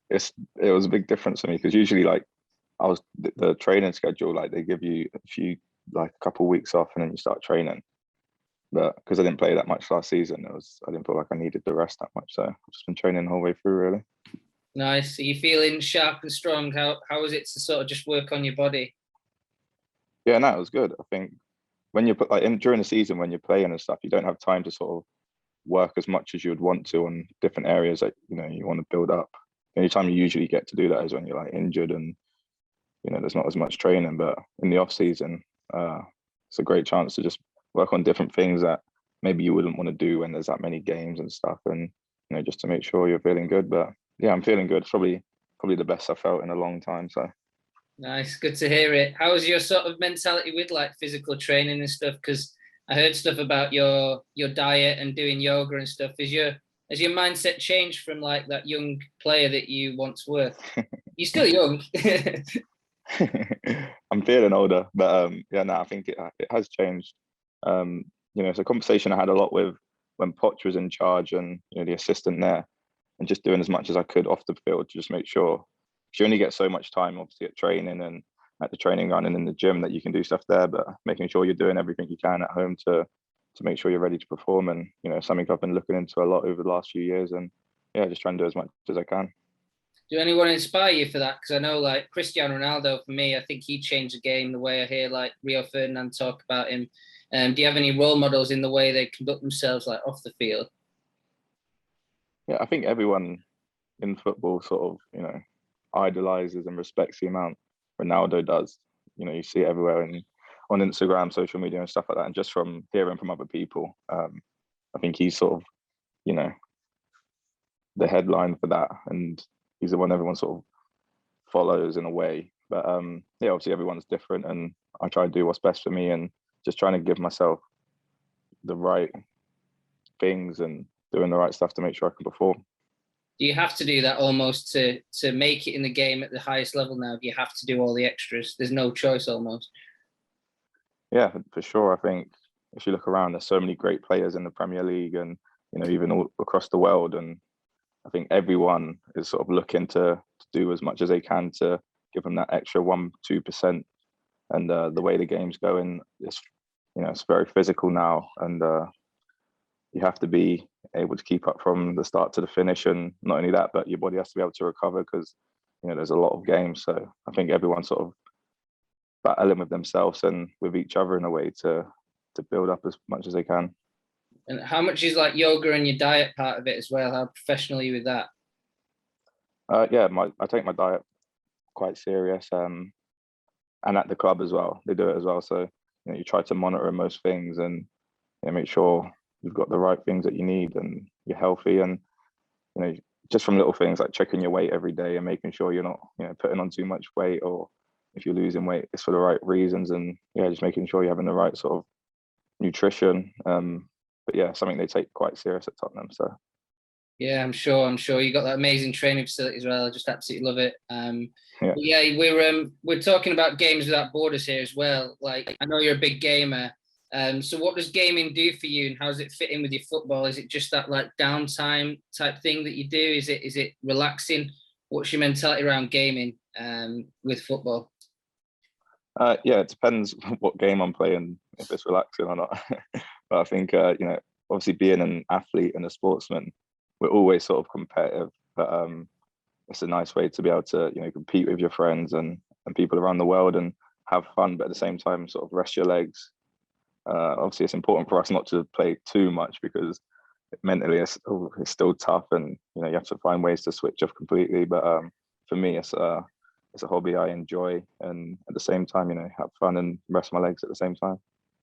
it was a big difference for me because usually like I was the training schedule, like they give you a few, like a couple of weeks off and then you start training. But because I didn't play that much last season, I didn't feel like I needed the rest that much. So I've just been training the whole way through, really. Nice. Are you feeling sharp and strong? How was it to sort of just work on your body? Yeah, no, it was good. I think when you're like during the season when you're playing and stuff, you don't have time to sort of work as much as you would want to on different areas that you want to build up. The only time you usually get to do that is when you're like injured and there's not as much training. But in the off season, it's a great chance to just work on different things that maybe you wouldn't want to do when there's that many games and stuff, and just to make sure you're feeling good. But yeah, I'm feeling good. It's probably the best I felt in a long time. So nice, good to hear it. How was your sort of mentality with like physical training and stuff? Because I heard stuff about your diet and doing yoga and stuff. Has your mindset changed from like that young player that you once were? You're still young. I'm feeling older, but yeah, no, I think it has changed. It's a conversation I had a lot with when Poch was in charge and the assistant there, and just doing as much as I could off the field to just make sure. You only get so much time, obviously, at training and at the training ground and in the gym that you can do stuff there, but making sure you're doing everything you can at home to make sure you're ready to perform. And something I've been looking into a lot over the last few years, and yeah, just trying to do as much as I can. Do anyone inspire you for that? Because I know like Cristiano Ronaldo, for me, I think he changed the game the way I hear like Rio Ferdinand talk about him. Do you have any role models in the way they conduct themselves like off the field? Yeah, I think everyone in football sort of, idolizes and respects the amount Ronaldo does. You see it everywhere on Instagram, social media and stuff like that. And just from hearing from other people, I think he's sort of, the headline for that. And he's the one everyone sort of follows in a way. But yeah, obviously everyone's different, and I try to do what's best for me and just trying to give myself the right things and doing the right stuff to make sure I can perform. Do you have to do that almost to make it in the game at the highest level now? Do you have to do all the extras? There's no choice almost. Yeah, for sure. I think if you look around, there's so many great players in the Premier League and even all across the world, and I think everyone is sort of looking to do as much as they can to give them that extra 1-2%. And the way the game's going, it's very physical now, and you have to be able to keep up from the start to the finish. And not only that, but your body has to be able to recover because there's a lot of games. So I think everyone's sort of battling with themselves and with each other in a way to build up as much as they can. And how much is like yoga and your diet part of it as well? How professional are you with that? Yeah, I take my diet quite serious, and at the club as well, they do it as well. So you try to monitor most things and make sure you've got the right things that you need and you're healthy, and just from little things like checking your weight every day and making sure you're not putting on too much weight, or if you're losing weight it's for the right reasons, and yeah, just making sure you're having the right sort of nutrition. But yeah, something they take quite serious at Tottenham. So yeah, I'm sure you got that amazing training facility as well. I just absolutely love it. Yeah, we're talking about Gamers Without Borders here as well. Like, I know you're a big gamer. So what does gaming do for you, and how does it fit in with your football? Is it just that like downtime type thing that you do? Is it relaxing? What's your mentality around gaming with football? Yeah, it depends what game I'm playing, if it's relaxing or not. But I think obviously being an athlete and a sportsman, we're always sort of competitive. But it's a nice way to be able to compete with your friends and people around the world and have fun, but at the same time sort of rest your legs. Obviously, it's important for us not to play too much because mentally it's still tough, and you have to find ways to switch off completely. But for me, it's a hobby I enjoy, and at the same time, have fun and rest my legs at the same time.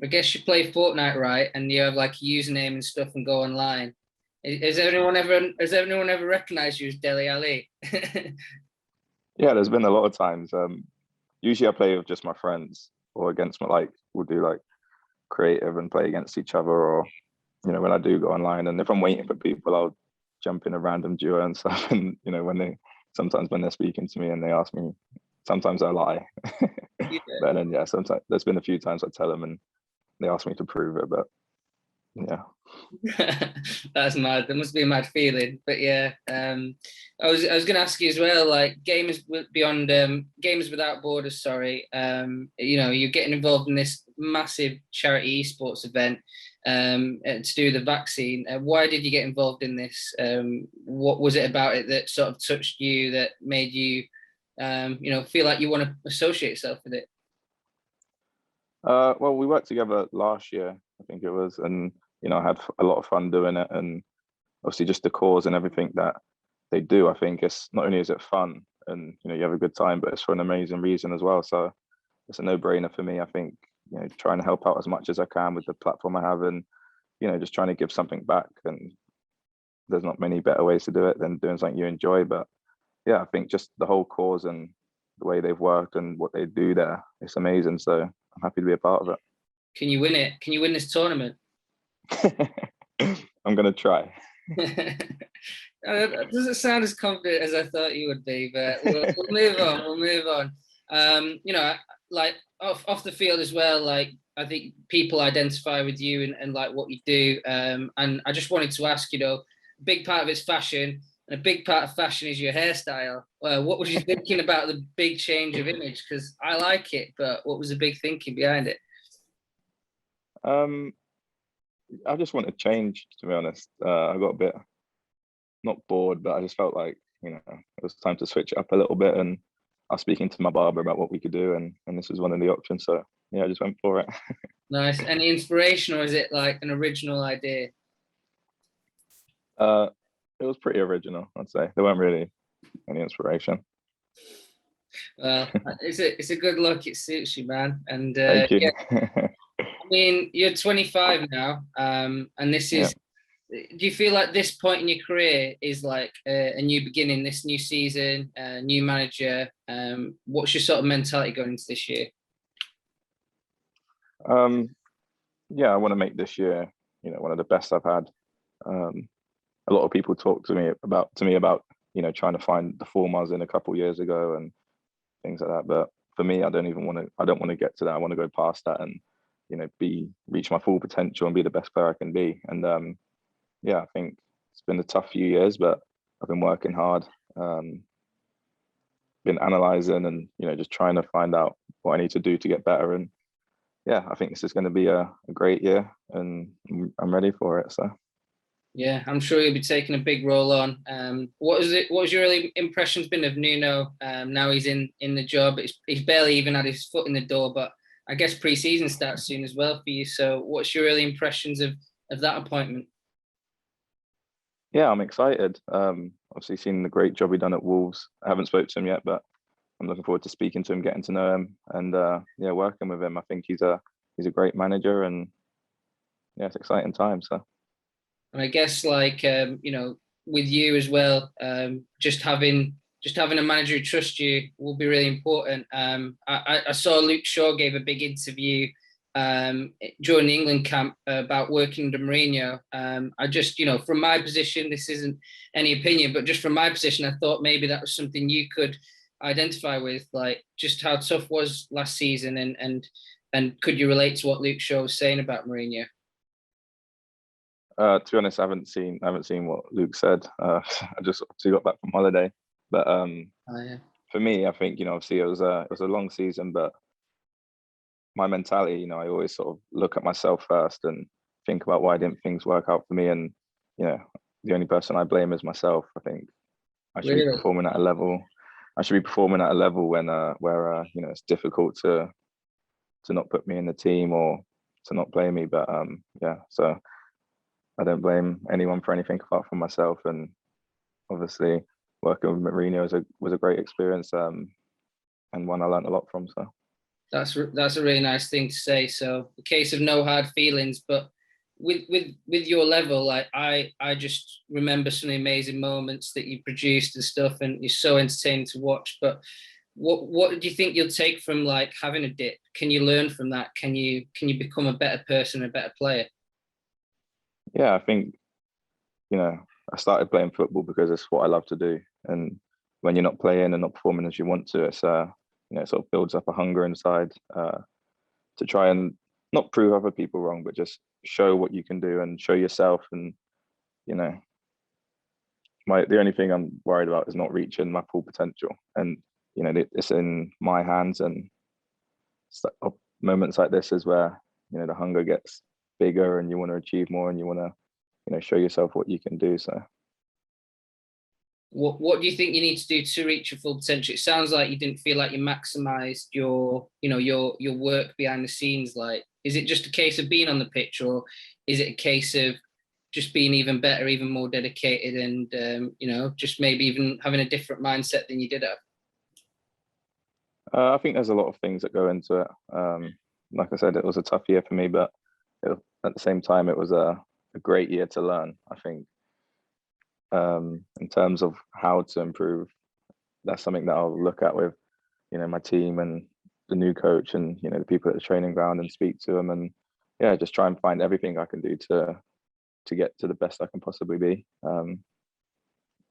I guess you play Fortnite, right? And you have like a username and stuff and go online. Has anyone ever recognized you as Dele Ali? Yeah, there's been a lot of times. Usually I play with just my friends or against we'll do like creative and play against each other, or when I do go online, and if I'm waiting for people, I'll jump in a random duo and stuff. And sometimes when they're speaking to me and they ask me, sometimes I lie. Yeah. But then sometimes there's been a few times I tell them and they ask me to prove it. But Yeah. That's mad. That must be a mad feeling. But yeah, I was gonna ask you as well, like Gamers Without Borders, sorry. You're getting involved in this massive charity esports event to do the vaccine. Why did you get involved in this? What was it about it that sort of touched you, that made you feel like you want to associate yourself with it? Well, we worked together last year, I think it was, and I had a lot of fun doing it, and obviously just the cause and everything that they do. I think it's not only is it fun and you have a good time, but it's for an amazing reason as well. So it's a no-brainer for me. I think trying to help out as much as I can with the platform I have, and just trying to give something back. And there's not many better ways to do it than doing something you enjoy. But yeah, I think just the whole cause and the way they've worked and what they do there, it's amazing. So I'm happy to be a part of it. Can you win it? Can you win this tournament? I'm gonna try. That doesn't sound as confident as I thought you would be, but we'll move on. We'll move on. Like off the field as well. Like I think people identify with you and like what you do. And I just wanted to ask, a big part of it's fashion, and a big part of fashion is your hairstyle. What was you thinking about the big change of image? Because I like it, but what was the big thinking behind it? I just wanted change, to be honest. I got a bit not bored, but I just felt like it was time to switch it up a little bit. And I was speaking to my barber about what we could do, and this was one of the options. So yeah, I just went for it. Nice. Any inspiration, or is it like an original idea? It was pretty original, I'd say. There weren't really any inspiration. Well, it's a good look. It suits you, man. And Thank you. yeah, I mean, you're 25 now, and this is. Do you feel like this point in your career is like a new beginning, this new season, new manager? What's your sort of mentality going into this year? Yeah, I want to make this year, one of the best I've had. A lot of people talk to me about trying to find the form I was in a couple of years ago and things like that. But for me, I don't want to get to that. I want to go past that and reach my full potential and be the best player I can be. And yeah, I think it's been a tough few years, but I've been working hard, been analyzing and just trying to find out what I need to do to get better. And yeah, I think this is going to be a great year, and I'm ready for it. So yeah, I'm sure you'll be taking a big role on. What was your early impressions been of Nuno? Now he's in the job. He's barely even had his foot in the door, but I guess pre-season starts soon as well for you. So what's your early impressions of that appointment? yeah, I'm excited. Obviously seen the great job he done at Wolves. I haven't spoke to him yet, but I'm looking forward to speaking to him, getting to know him, and yeah, working with him. I think he's a great manager, and yeah, it's exciting time. So, and I guess like with you as well, just having a manager who trusts you will be really important. I saw Luke Shaw gave a big interview during the England camp about working under Mourinho. I just, from my position, this isn't any opinion, but just from my position, I thought maybe that was something you could identify with, like just how tough was last season, and could you relate to what Luke Shaw was saying about Mourinho? to be honest, I haven't seen what Luke said. I just obviously got back from holiday, but Yeah. for me, I think obviously it was a long season, but my mentality, I always sort of look at myself first and think about why didn't things work out for me, and the only person I blame is myself. I think I should be performing at a level. I should be performing at a level when where it's difficult to not put me in the team or to not play me. But yeah, so I don't blame anyone for anything apart from myself. And obviously, working with Mourinho was a great experience, and one I learned a lot from. So That's a really nice thing to say. So a case of no hard feelings, but with your level, like I just remember some amazing moments that you produced and stuff, and you're so entertaining to watch. But what do you think you'll take from like having a dip? Can you learn from that? Can you become a better person, a better player? yeah, I think I started playing football because it's what I love to do, and when you're not playing and not performing as you want to, it's it sort of builds up a hunger inside to try and not prove other people wrong, but just show what you can do and show yourself. And you know, the only thing I'm worried about is not reaching my full potential. And you know, it's in my hands. And moments like this is where, you know, the hunger gets bigger and you want to achieve more and you want to, you know, show yourself what you can do. So what do you think you need to do to reach your full potential? It sounds like you didn't feel like you maximized your, you know, your work behind the scenes. Like, is it just a case of being on the pitch, or is it a case of just being even better, even more dedicated, and you know, just maybe even having a different mindset than you did have? I think there's a lot of things that go into it. Like I said, it was a tough year for me, but at the same time, it was a great year to learn. I think in terms of how to improve, that's something that I'll look at with, you know, my team and the new coach and, you know, the people at the training ground, and speak to them, and yeah, just try and find everything I can do to get to the best I can possibly be. And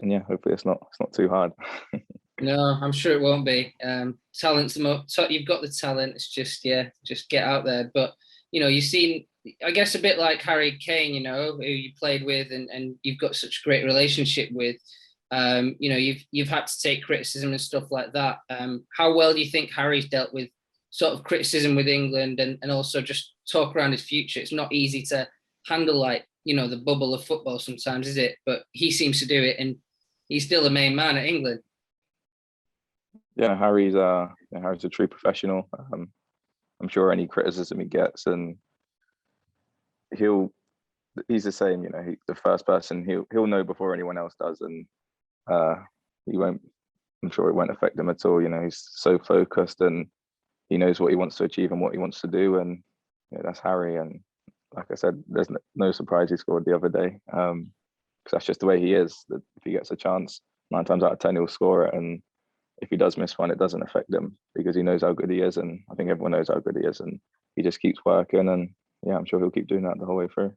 yeah, hopefully it's not too hard. No, I'm sure it won't be. Talent's the you've got the talent. It's just, yeah, just get out there. But you know, you've seen, I guess, a bit like Harry Kane, you know, who you played with and you've got such a great relationship with. You know, you've had to take criticism and stuff like that. How well do you think Harry's dealt with sort of criticism with England, and also just talk around his future? It's not easy to handle, like, you know, the bubble of football sometimes, is it? But he seems to do it, and he's still the main man at England. Yeah, Harry's a true professional. I'm sure any criticism he gets, and he's the same. You know, the first person, he'll know before anyone else does, and he won't. I'm sure it won't affect him at all. You know, he's so focused and he knows what he wants to achieve and what he wants to do, and you know, that's Harry. And like I said, there's no surprise he scored the other day, because that's just the way he is. That if he gets a chance, 9 times out of 10 he'll score it, and if he does miss one, it doesn't affect him because he knows how good he is, and I think everyone knows how good he is, and he just keeps working. And yeah, I'm sure he'll keep doing that the whole way through.